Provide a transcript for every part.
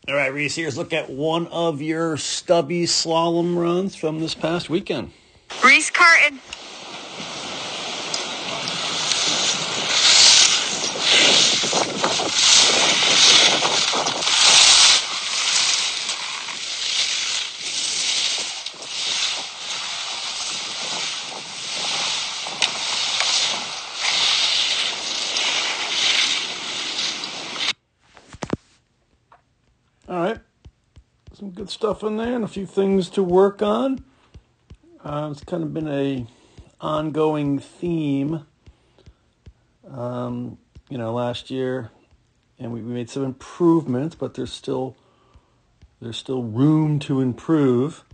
All right, Reese, here's a look at one of your stubby slalom runs from this past weekend. Reese Carton. All right, some good stuff in there and a few things to work on. It's kind of been a ongoing theme, last year, and we made some improvements, but there's still room to improve.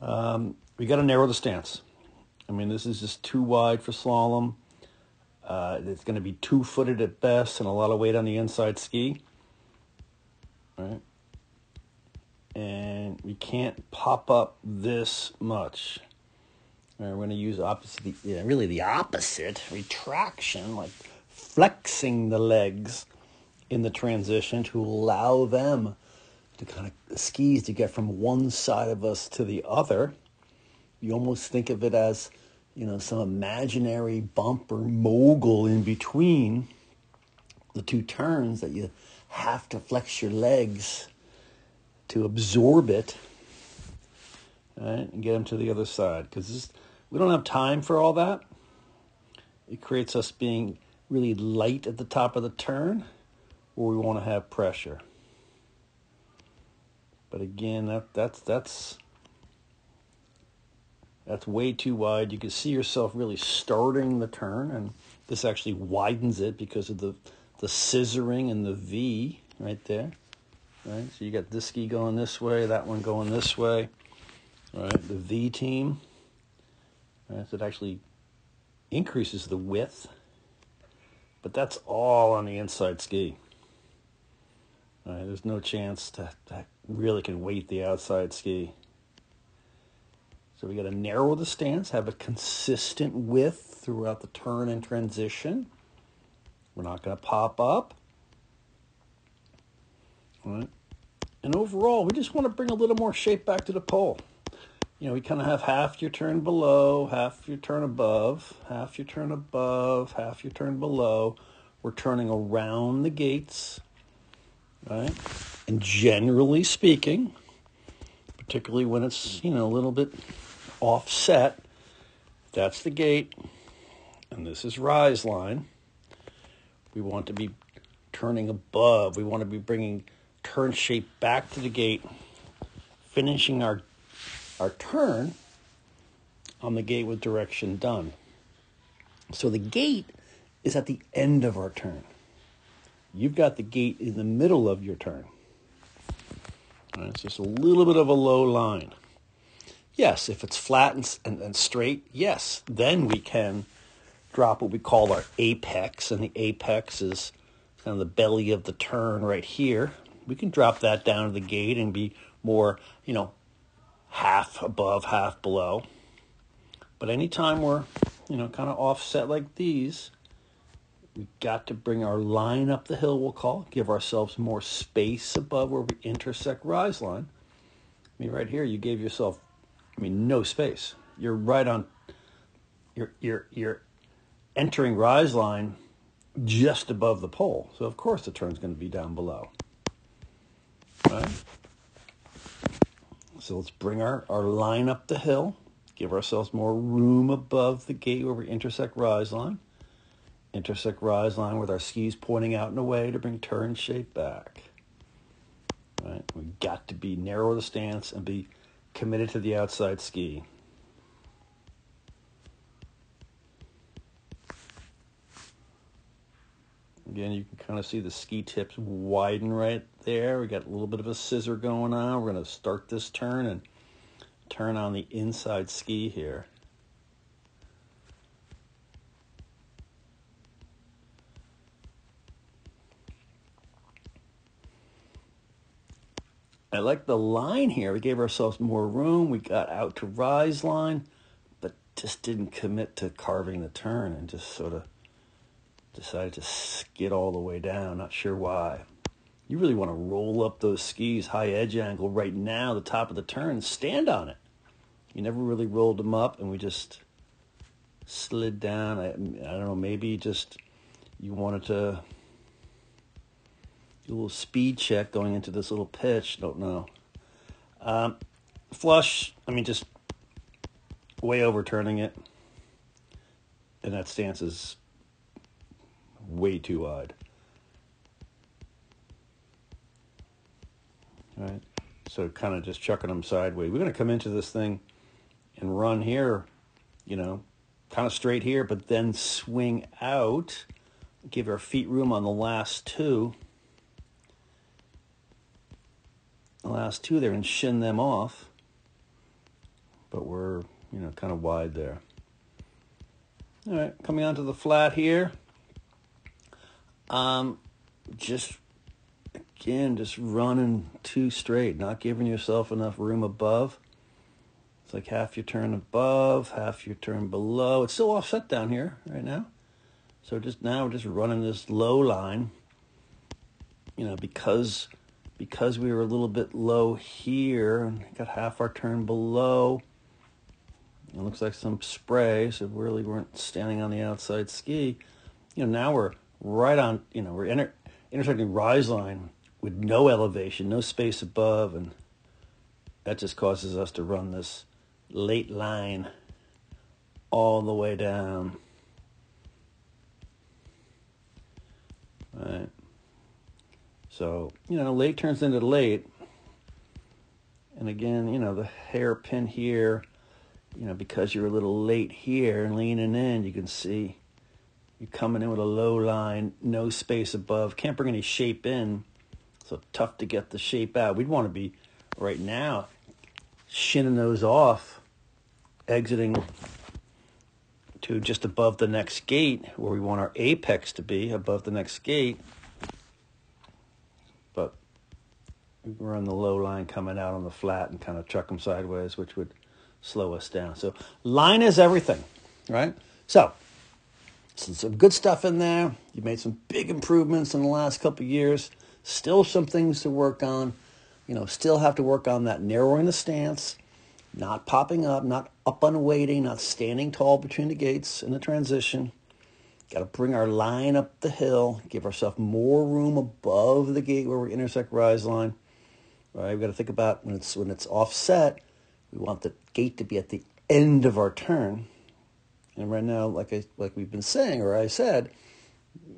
We got to narrow the stance. I mean, this is just too wide for slalom. It's going to be 2-footed at best and a lot of weight on the inside ski. Right? And we can't pop up this much. We're going to use the opposite, retraction, like flexing the legs in the transition to allow them to kind of, the skis to get from one side of us to the other. You almost think of it as, some imaginary bump or mogul in between the two turns that you have to flex your legs to absorb it, right, and get them to the other side. Because we don't have time for all that. It creates us being really light at the top of the turn, where we want to have pressure. But again, that's way too wide. You can see yourself really starting the turn, and this actually widens it because of the scissoring and the V right there. Right, so you got this ski going this way, that one going this way. Right, the V team. Right, so it actually increases the width, but that's all on the inside ski. Right, there's no chance that really can weight the outside ski. So we got to narrow the stance, have a consistent width throughout the turn and transition. We're not going to pop up. All right. And overall, we just want to bring a little more shape back to the pole. We kind of have half your turn below, half your turn above, half your turn above, half your turn below. We're turning around the gates, right? And generally speaking, particularly when it's, a little bit offset, that's the gate, and this is rise line. We want to be turning above. We want to be bringing turn shape back to the gate, finishing our turn on the gate with direction done. So the gate is at the end of our turn. You've got the gate in the middle of your turn. All right, it's just a little bit of a low line. Yes, if it's flat and straight, yes, then we can drop what we call our apex, and the apex is kind of the belly of the turn right here. We can drop that down to the gate and be more, half above, half below. But anytime we're, kind of offset like these, we've got to bring our line up the hill, we'll call it, give ourselves more space above where we intersect rise line. Right here, you gave yourself, no space. You're right on, you're entering rise line just above the pole. So, of course, the turn's going to be down below. Right? So let's bring our line up the hill, give ourselves more room above the gate where we intersect rise line with our skis pointing out and away to bring turn shape back. Right? We've got to be narrow the stance and be committed to the outside ski. Again, you can kind of see the ski tips widen right there. We got a little bit of a scissor going on. We're going to start this turn and turn on the inside ski here. I like the line here. We gave ourselves more room. We got out to rise line, but just didn't commit to carving the turn and just sort of decided to skid all the way down. Not sure why. You really want to roll up those skis, high edge angle right now, the top of the turn, and stand on it. You never really rolled them up, and we just slid down. I don't know, maybe just you wanted to do a little speed check going into this little pitch. Don't know. Flush, just way overturning it. And that stance is way too wide. All right, so kind of just chucking them sideways. We're going to come into this thing and run here, kind of straight here, but then swing out, give our feet room on the last two. The last two there and shin them off. But we're, kind of wide there. All right, coming onto the flat here. Just running too straight, not giving yourself enough room above. It's like half your turn above, half your turn below. It's still offset down here right now. So we're just running this low line, because we were a little bit low here and got half our turn below. It looks like some spray, so we really weren't standing on the outside ski. Now we're right on, we're intersecting rise line with no elevation, no space above, and that just causes us to run this late line all the way down. All right. So, late turns into late. And again, the hairpin here, because you're a little late here and leaning in, you can see you're coming in with a low line, no space above, can't bring any shape in, so tough to get the shape out. We'd want to be, right now, shinning those off, exiting to just above the next gate, where we want our apex to be, above the next gate. But we're on the low line coming out on the flat and kind of chuck them sideways, which would slow us down. So line is everything, right? So some good stuff in there. You've made some big improvements in the last couple of years. Still some things to work on. Still have to work on that narrowing the stance, not popping up, not up unweighting, not standing tall between the gates in the transition. Got to bring our line up the hill, give ourselves more room above the gate where we intersect rise line. Right? We've got to think about when it's offset, we want the gate to be at the end of our turn. And right now, like we've been saying, or I said,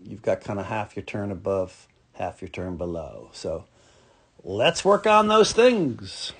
you've got kind of half your turn above, half your turn below. So let's work on those things.